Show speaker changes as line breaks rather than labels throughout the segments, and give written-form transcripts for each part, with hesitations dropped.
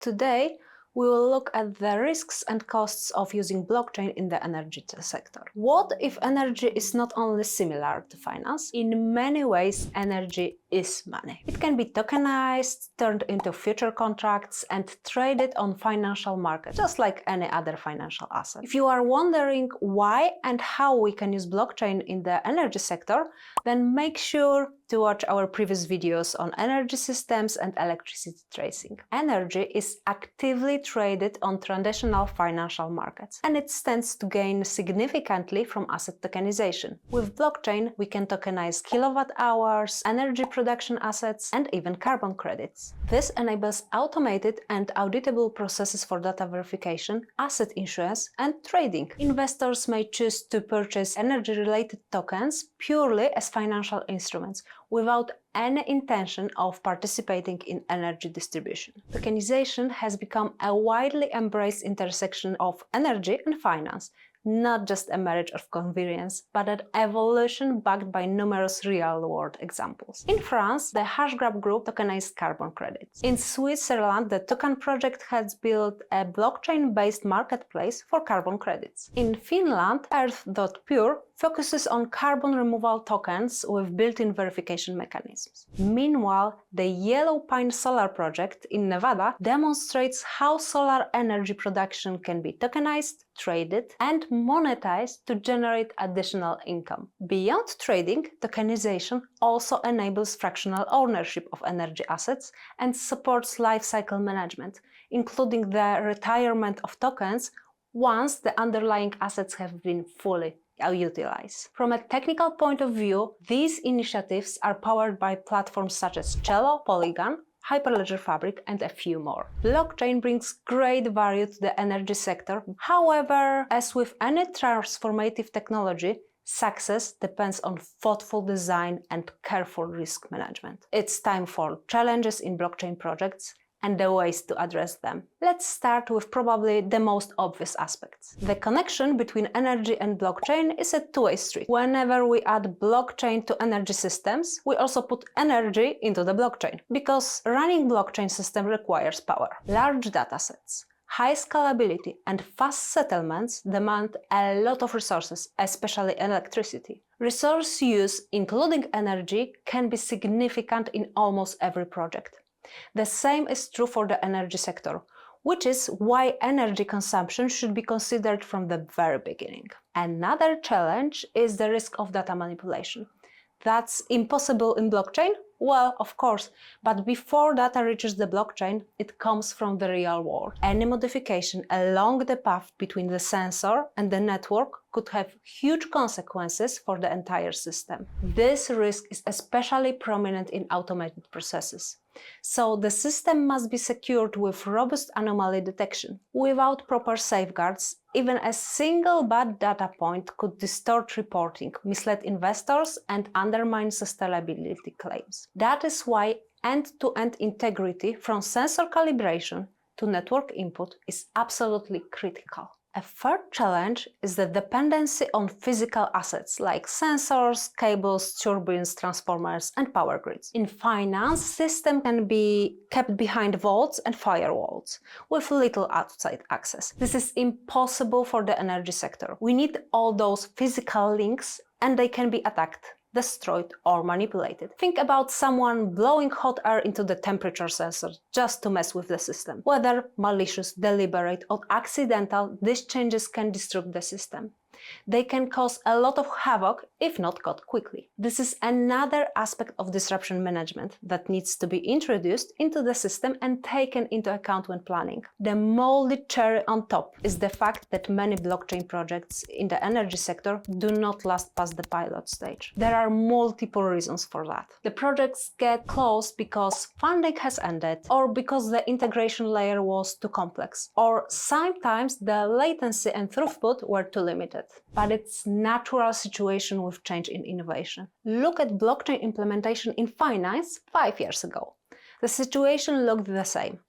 Today, we will look at the risks and costs of using blockchain in the energy sector. What if energy is not only similar to finance? In many ways, energy is money. It can be tokenized, turned into future contracts, and traded on financial markets, just like any other financial asset. If you are wondering why and how we can use blockchain in the energy sector, then make sure to watch our previous videos on energy systems and electricity tracing. Energy is actively traded on traditional financial markets, and it stands to gain significantly from asset tokenization. With blockchain, we can tokenize kilowatt hours, energy production assets, and even carbon credits. This enables automated and auditable processes for data verification, asset issuance, and trading. Investors may choose to purchase energy-related tokens purely as financial instruments, without any intention of participating in energy distribution. Tokenization has become a widely embraced intersection of energy and finance, not just a marriage of convenience, but an evolution backed by numerous real-world examples. In France, the Hashgraph group tokenized carbon credits. In Switzerland, the Token project has built a blockchain-based marketplace for carbon credits. In Finland, Earth.Pure focuses on carbon removal tokens with built-in verification mechanisms. Meanwhile, the Yellow Pine Solar project in Nevada demonstrates how solar energy production can be tokenized, traded, and monetized to generate additional income. Beyond trading, tokenization also enables fractional ownership of energy assets and supports lifecycle management, including the retirement of tokens once the underlying assets have been fully utilized. From a technical point of view, these initiatives are powered by platforms such as Cello, Polygon, Hyperledger Fabric, and a few more. Blockchain brings great value to the energy sector. However, as with any transformative technology, success depends on thoughtful design and careful risk management. It's time for challenges in blockchain projects and the ways to address them. Let's start with probably the most obvious aspects. The connection between energy and blockchain is a two-way street. Whenever we add blockchain to energy systems, we also put energy into the blockchain, because running blockchain system requires power. Large datasets, high scalability, and fast settlements demand a lot of resources, especially electricity. Resource use, including energy, can be significant in almost every project. The same is true for the energy sector, which is why energy consumption should be considered from the very beginning. Another challenge is the risk of data manipulation. That's impossible in blockchain? Well, of course, but before data reaches the blockchain, it comes from the real world. Any modification along the path between the sensor and the network could have huge consequences for the entire system. This risk is especially prominent in automated processes. So the system must be secured with robust anomaly detection. Without proper safeguards, even a single bad data point could distort reporting, mislead investors, and undermine sustainability claims. That is why end-to-end integrity from sensor calibration to network input is absolutely critical. A third challenge is the dependency on physical assets like sensors, cables, turbines, transformers, and power grids. In finance, systems can be kept behind vaults and firewalls with little outside access. This is impossible for the energy sector. We need all those physical links, and they can be attacked, destroyed, or manipulated. Think about someone blowing hot air into the temperature sensor just to mess with the system. Whether malicious, deliberate, or accidental, these changes can disrupt the system. They can cause a lot of havoc if not caught quickly. This is another aspect of disruption management that needs to be introduced into the system and taken into account when planning. The moldy cherry on top is the fact that many blockchain projects in the energy sector do not last past the pilot stage. There are multiple reasons for that. The projects get closed because funding has ended, or because the integration layer was too complex, or sometimes the latency and throughput were too limited. But it's a natural situation with change in innovation. Look at blockchain implementation in finance 5 years ago. The situation looked the same.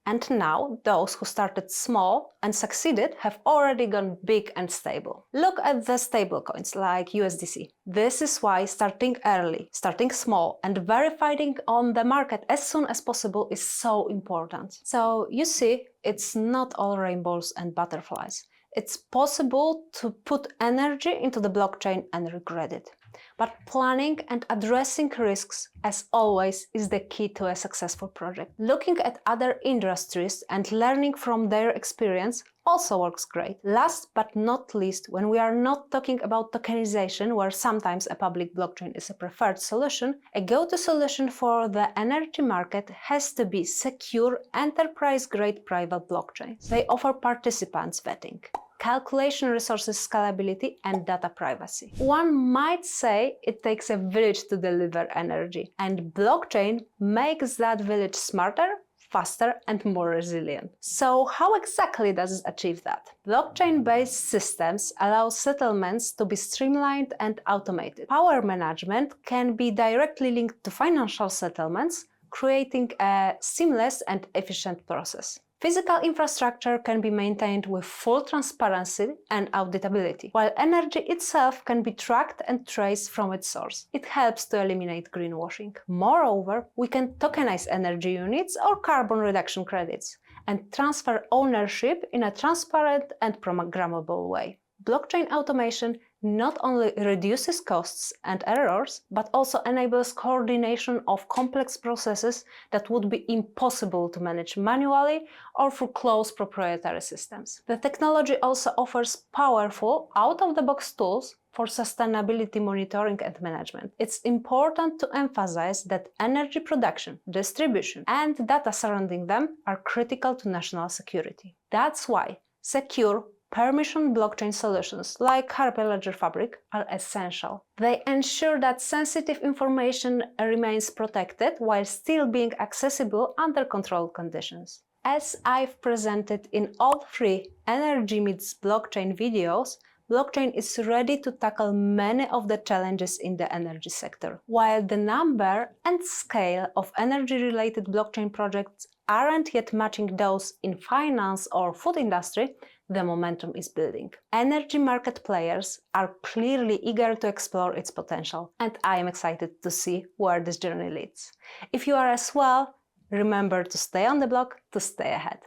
And now, those who started small and succeeded have already gone big and stable. Look at the stablecoins like USDC. This is why starting early, starting small, and verifying on the market as soon as possible is so important. So you see, it's not all rainbows and butterflies. It's possible to put energy into the blockchain and regret it. But planning and addressing risks, as always, is the key to a successful project. Looking at other industries and learning from their experience also works great. Last but not least, when we are not talking about tokenization, where sometimes a public blockchain is a preferred solution, a go-to solution for the energy market has to be secure, enterprise-grade private blockchains. They offer participants vetting, calculation resources scalability, and data privacy. One might say it takes a village to deliver energy, and blockchain makes that village smarter, faster, and more resilient. So how exactly does it achieve that? Blockchain-based systems allow settlements to be streamlined and automated. Power management can be directly linked to financial settlements, creating a seamless and efficient process. Physical infrastructure can be maintained with full transparency and auditability, while energy itself can be tracked and traced from its source. It helps to eliminate greenwashing. Moreover, we can tokenize energy units or carbon reduction credits and transfer ownership in a transparent and programmable way. Blockchain automation not only reduces costs and errors, but also enables coordination of complex processes that would be impossible to manage manually or through closed proprietary systems. The technology also offers powerful, out-of-the-box tools for sustainability monitoring and management. It's important to emphasize that energy production, distribution, and data surrounding them are critical to national security. That's why secure, permission blockchain solutions like Hyperledger Fabric are essential. They ensure that sensitive information remains protected while still being accessible under controlled conditions. As I've presented in all 3 Energy Meets Blockchain videos, blockchain is ready to tackle many of the challenges in the energy sector. While the number and scale of energy-related blockchain projects aren't yet matching those in finance or food industry, the momentum is building. Energy market players are clearly eager to explore its potential, and I am excited to see where this journey leads. If you are as well, remember to stay on the block to stay ahead.